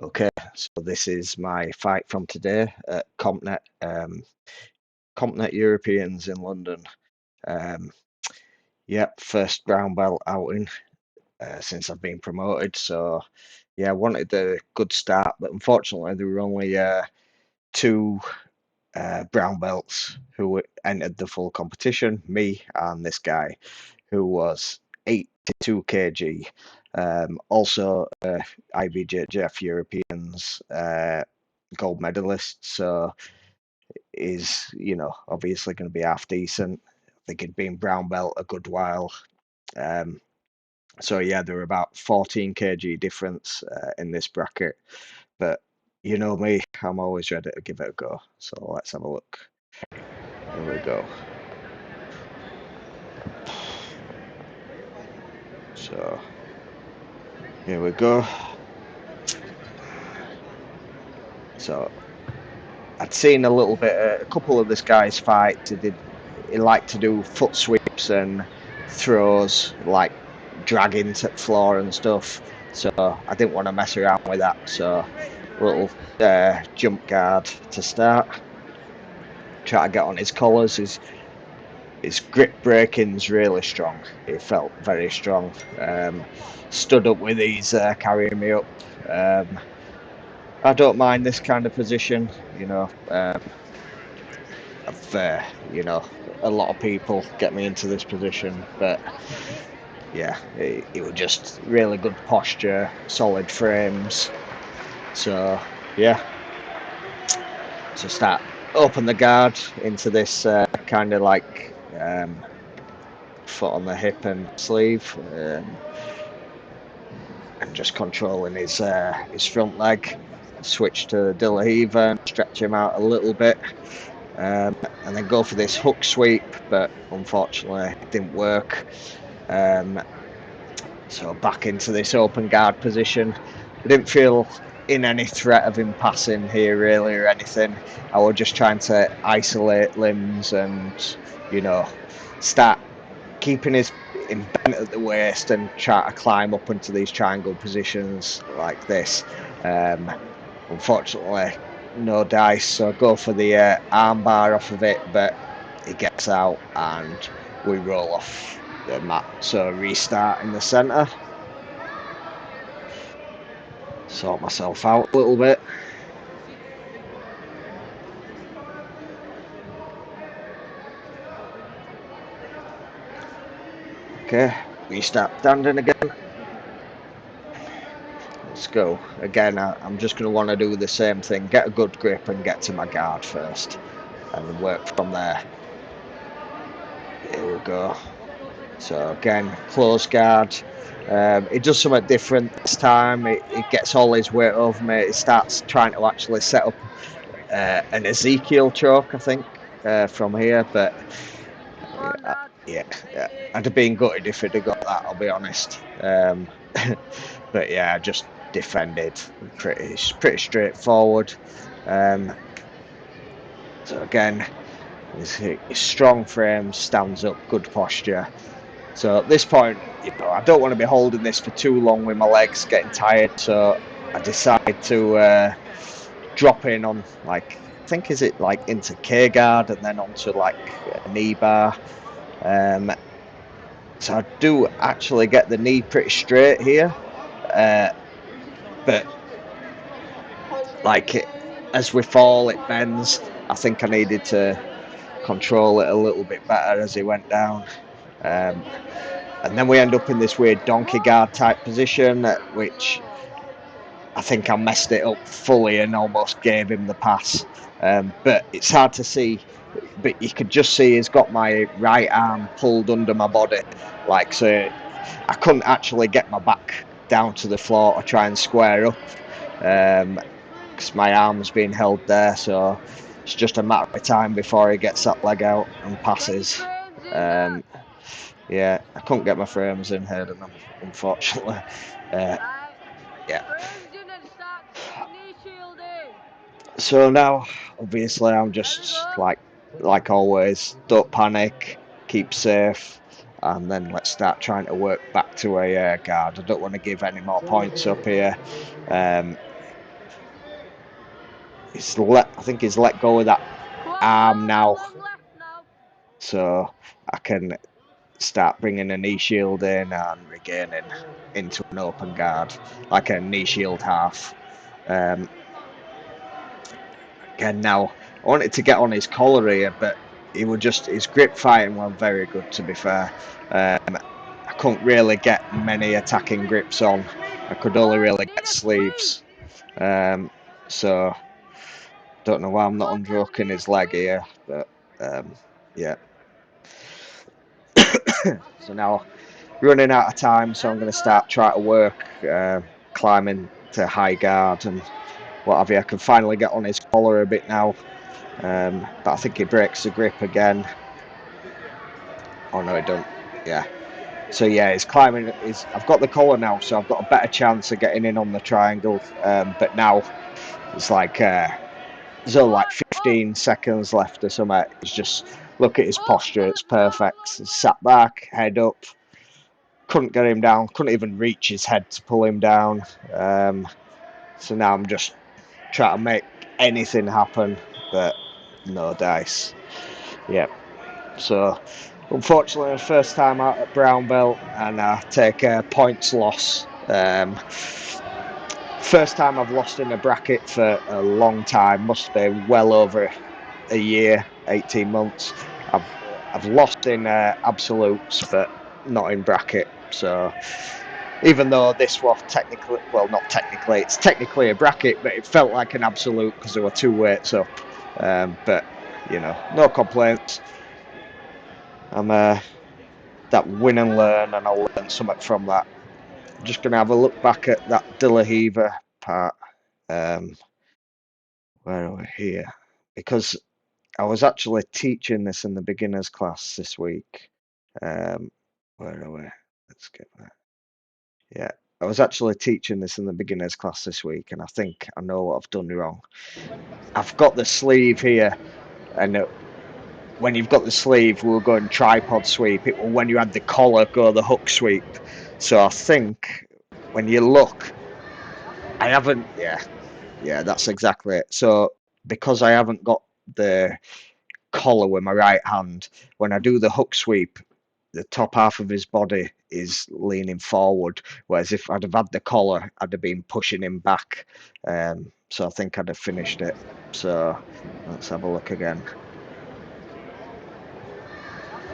Okay, so this is my fight from today at Compnet Europeans in London. Um, yep, first brown belt outing since I've been promoted. So yeah, I wanted a good start, but unfortunately there were only two brown belts who entered the full competition. Me and this guy who was 82 kg. Also, IBJJF Europeans gold medalist, so is obviously going to be half decent. I think he'd been brown belt a good while. Um, so yeah, there were about 14 kg difference in this bracket, but you know me, I'm always ready to give it a go. So let's have a look. Here we go. So here we go. So I'd seen a little bit, a couple of this guy's fights. He liked to do foot sweeps and throws, like dragging to the floor and stuff. So I didn't want to mess around with that. So little jump guard to start. Try to get on his collars. His grip breaking's really strong. It felt very strong. Stood up with these carrying me up. I don't mind this kind of position. I've a lot of people get me into this position, but yeah, it was just really good posture, solid frames. So yeah, to start open the guard into this kind of like foot on the hip and sleeve, and just controlling his front leg. Switch to De La Hiva and stretch him out a little bit. And then go for this hook sweep, but unfortunately it didn't work. So back into this open guard position. I didn't feel in any threat of him passing here really or anything. I was just trying to isolate limbs and, start keeping him bent at the waist and try to climb up into these triangle positions like this. Unfortunately, no dice, so go for the arm bar off of it, but it gets out and we roll off the mat. So restart in the centre. Sort myself out a little bit. Okay, restart standing again. Let's go. Again, I'm just going to want to do the same thing. Get a good grip and get to my guard first. And work from there. Here we go. So again, close guard. It does something different this time. It gets all his weight over me. It starts trying to actually set up an Ezekiel choke, I think, from here. But yeah, I'd have been gutted if it had got that, I'll be honest. But yeah, I just defended pretty straightforward. So again, his strong frame, stands up, good posture. So at this point, I don't want to be holding this for too long with my legs getting tired. So I decide to drop in on I think is it like into K guard and then onto like a knee bar. So I do actually get the knee pretty straight here, but as we fall, it bends. I think I needed to control it a little bit better as he went down. And then we end up in this weird donkey guard type position, which I think I messed it up fully and almost gave him the pass. But it's hard to see. But you could just see he's got my right arm pulled under my body, so I couldn't actually get my back down to the floor to try and square up, because my arm's being held there. So it's just a matter of time before he gets that leg out and passes. Yeah, I couldn't get my frames in here, unfortunately. Yeah. So now, obviously, I'm just like always, don't panic, keep safe, and then let's start trying to work back to a guard. I don't want to give any more points up here. I think he's let go of that arm now, so I can start bringing a knee shield in and regaining into an open guard, like a knee shield half. Um, Again, now I wanted to get on his collar here, but his grip fighting was very good, to be fair. I couldn't really get many attacking grips on. I could only really get sleeves. So don't know why I'm not unhooking his leg here, but yeah. So now running out of time, so I'm going to start trying to work climbing to high guard and what have you. I can finally get on his collar a bit now, but I think he breaks the grip again. Oh no, he don't. Yeah. So yeah, he's climbing. I've got the collar now, so I've got a better chance of getting in on the triangle. But now it's like there's only like 15 seconds left or something. It's just look at his posture; it's perfect. He's sat back, head up. Couldn't get him down. Couldn't even reach his head to pull him down. So now I'm just trying to make anything happen, but no dice. Yeah. So unfortunately, the first time out at brown belt, and I take a points loss. First time I've lost in a bracket for a long time. Must be well over a year, 18 months. I've lost in absolutes, but not in bracket. So even though this was technically, well, not technically, it's technically a bracket, but it felt like an absolute because there were two weights up. But no complaints. I'm that win and learn, and I'll learn something from that. I'm just gonna have a look back at that De La Riva part. Um, where are we here? Because I was actually teaching this in the beginners class this week. Um, where are we? Let's get that. Yeah, I was actually teaching this in the beginners class this week, and I think I know what I've done wrong. I've got the sleeve here, and when you've got the sleeve, we were going tripod sweep. It will when you had the collar go the hook sweep. So I think when you look, I haven't. Yeah, that's exactly it. So because I haven't got the collar with my right hand, when I do the hook sweep, the top half of his body is leaning forward, whereas if I'd have had the collar, I'd have been pushing him back. So I think I'd have finished it. So let's have a look again.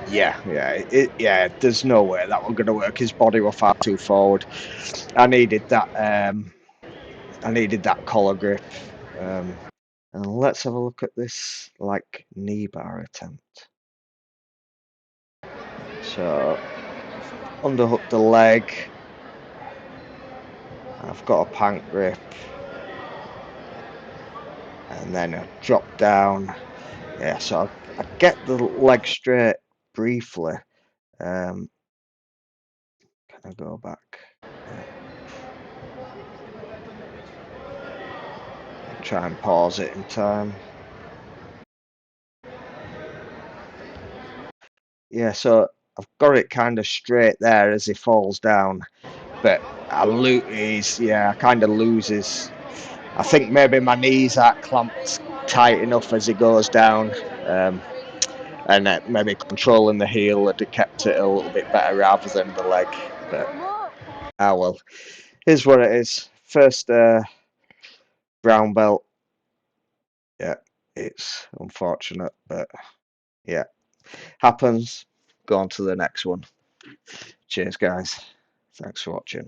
Yeah. There's no way that was going to work. His body was far too forward. I needed that. I needed that collar grip. And let's have a look at this like knee bar attempt. So underhook the leg. I've got a pank grip, and then I drop down. Yeah, so I get the leg straight briefly. Can I go back? Yeah, and try and pause it in time. Yeah, so I've got it kind of straight there as he falls down, but I kind of loses. I think maybe my knees aren't clamped tight enough as he goes down, and maybe controlling the heel would have kept it a little bit better rather than the leg. But well, here's what it is. First brown belt. Yeah, it's unfortunate, but yeah, happens. Go on to the next one. Cheers, guys. Thanks for watching.